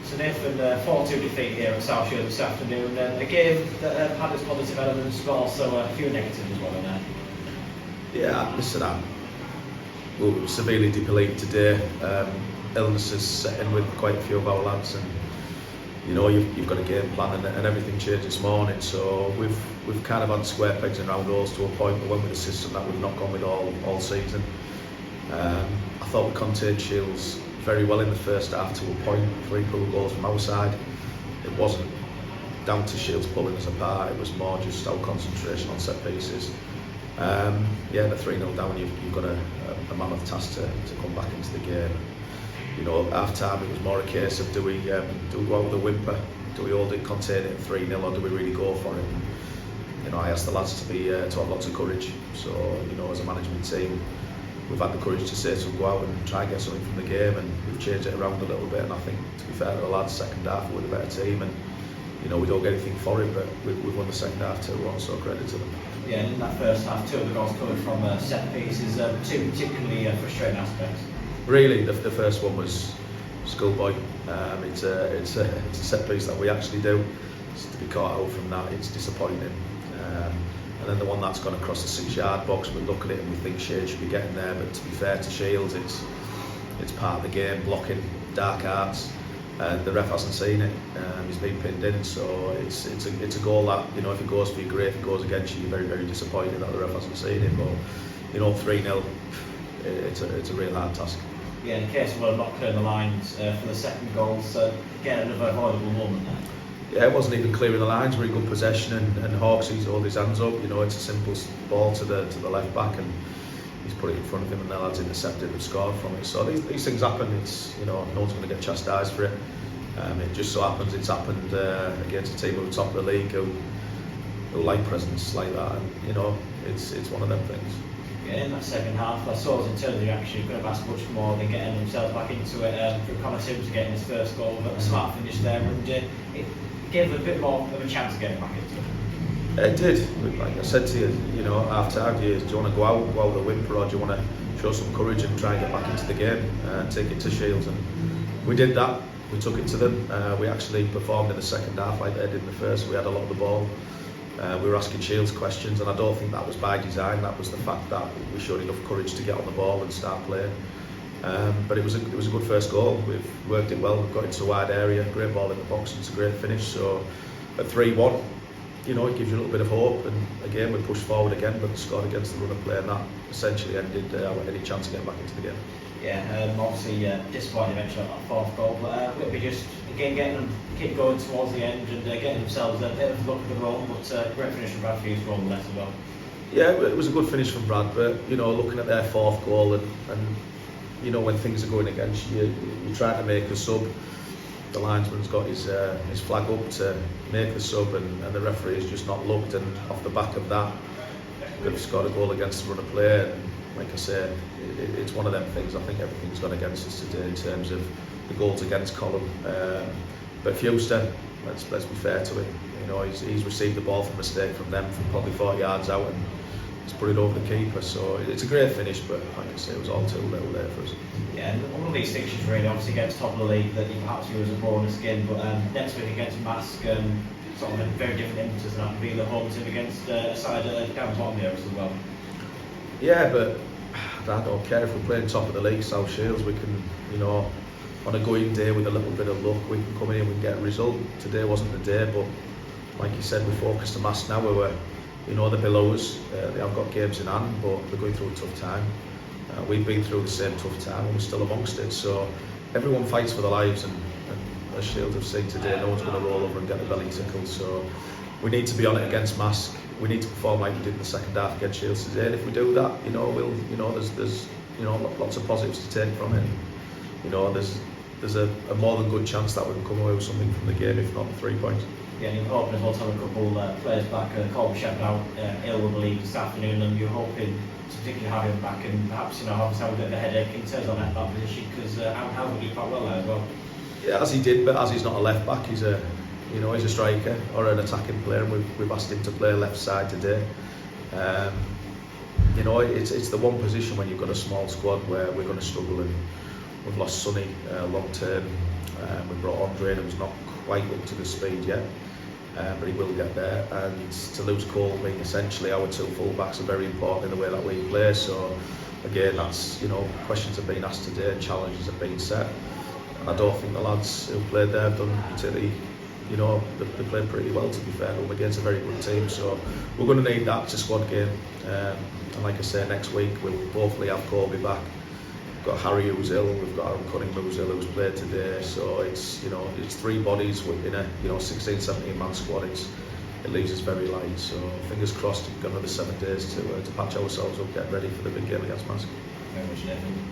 So Nathan, 4-2 defeat here at South Shields this afternoon. A game that had its positive elements, but also a few negatives as well in there. Yeah, listen, we were severely depleted today. Illnesses set in with quite a few of our lads, and you know you've got a game plan, and everything changed this morning. So we've kind of had square pegs and round holes to a point. We went with a system that we've not gone with all season. I thought we contained Shields very well in the first half to a point. 3 poor goals from our side. It wasn't down to Shields pulling us apart. It was more just our concentration on set pieces. The 3-0 down, you've got a mammoth task to come back into the game. You know, half time it was more a case of do we go out with a whimper, do we hold it, contain it at 3-0, or do we really go for it? You know, I asked the lads to have lots of courage. So you know, as a management team, we've had the courage to say to them, go out and try and get something from the game, and we've changed it around a little bit. And I think, to be fair to the lads, second half we're the better team, and you know we don't get anything for it, but we've won the second half 2-1, so credit to them. Yeah, and in that first half, 2 of the goals coming from set pieces, 2 particularly frustrating aspects. Really, the first one was schoolboy. It's a set piece that we actually do. So to be caught out from that, it's disappointing. And then the one that's gone across the 6-yard box, we look at it and we think Shade should be getting there, but to be fair to Shields, it's part of the game, blocking, dark arts. The ref hasn't seen it. He's been pinned in, so it's a goal that, you know, if it goes for you, great. If it goes against you, you're very, very disappointed that the ref hasn't seen it. But you know, 3-0, it's a real hard task. Yeah, in case of not clearing the lines for the second goal, so again another avoidable moment there. Yeah, it wasn't even clearing the lines. Very good possession, and Hawks, he's hold his hands up. You know, it's a simple ball to the left back, and he's put it in front of him, and the lads intercepted and scored from it. So these things happen. It's, you know, no one's going to get chastised for it. It just so happens it's happened against a team who are top of the league who like presence like that, and you know, it's one of them things. Yeah, in that second half, I saw in terms of the reaction, you could have asked much more than getting themselves back into it. For Connor Sims getting his first goal, but a smart finish there, and it gave a bit more of a chance of getting back into it. It did. Like I said to you, you know, after half years, do you want to go out with a whimper, or do you want to show some courage and try and get back into the game and take it to Shields? And we did that. We took it to them. We actually performed in the second half like they did in the first. We had a lot of the ball. We were asking Shields questions, and I don't think that was by design. That was the fact that we showed enough courage to get on the ball and start playing. But it was a good first goal. We've worked it well. We've got into a wide area, great ball in the box, and it's a great finish. So at 3-1, you know, it gives you a little bit of hope. And again, we pushed forward again, but scored against the run of play, and that essentially ended any chance of getting back into the game. Yeah, obviously disappointing eventually at that 4th goal, but Whitby just again getting them keep going towards the end and getting themselves a bit of luck of their own, but great finish from Brad Hughes for all the less as well. Yeah, it was a good finish from Brad, but you know, looking at their 4th goal and you know, when things are going against you, you're trying to make a sub. The linesman's got his flag up to make the sub, and the referee has just not looked, and off the back of that, they've scored a goal against the run of play. And like I say, it's one of them things. I think everything's gone against us today in terms of the goals against Column. But Fewster, let's be fair to him. You know, he's received the ball from mistake from them from probably 40 yards out, and he's put it over the keeper. So it's a great finish, but like I say, it was all too little there for us. Yeah, and one of these fixtures really obviously gets top of the league that you perhaps view as a bonus game, but next week against Mask, sort of a very different impetus, and that would be the home team against a side down the bottom there as well. Yeah, but I don't care if we're playing top of the league, South Shields. We can, you know, on a going day with a little bit of luck, we can come in and we can get a result. Today wasn't the day, but like you said, we focused the Mask now. You know, they're below us. They have got games in hand, but they're going through a tough time. We've been through the same tough time, and we're still amongst it. So everyone fights for their lives, and as Shields have seen today, no one's going to roll over and get the belly tickled. So we need to be on it against Mask. We need to perform like we did in the second half against Shields today. And if we do that, you know, there's you know, lots of positives to take from it. You know, there's a more than good chance that we can come away with something from the game, if not 3 points. Yeah, and you're hoping as well to have a couple players back. Colby Shepherd out ill with the league this afternoon, and you're hoping to particularly have him back, and perhaps, you know, have a bit of a headache in terms of that position, because Al would do quite well there as well. Yeah, as he did, but as he's not a left back, he's a striker or an attacking player, and we've asked him to play left side today. You know, it's the one position when you've got a small squad where we're going to struggle, and we've lost Sonny long term. We brought Andre, who's not quite up to the speed yet, but he will get there. And to lose Cole, being essentially our two full-backs are very important in the way that we play. So again, that's, you know, questions have been asked today and challenges have been set. And I don't think the lads who played there have done particularly, you know, they played pretty well, to be fair to them, against a very good team. So we're going to need that. It's a squad game. And like I say, next week we'll hopefully have Kobe back. We've got Harry who's ill, we've got Aaron Cunningham who's ill, who's played today. So it's, you know, it's three bodies in a, you know, 16, 17 man squad. It leaves us very light. So fingers crossed, we've got another 7 days to patch ourselves up, get ready for the big game against Mask. Very much, Nathan.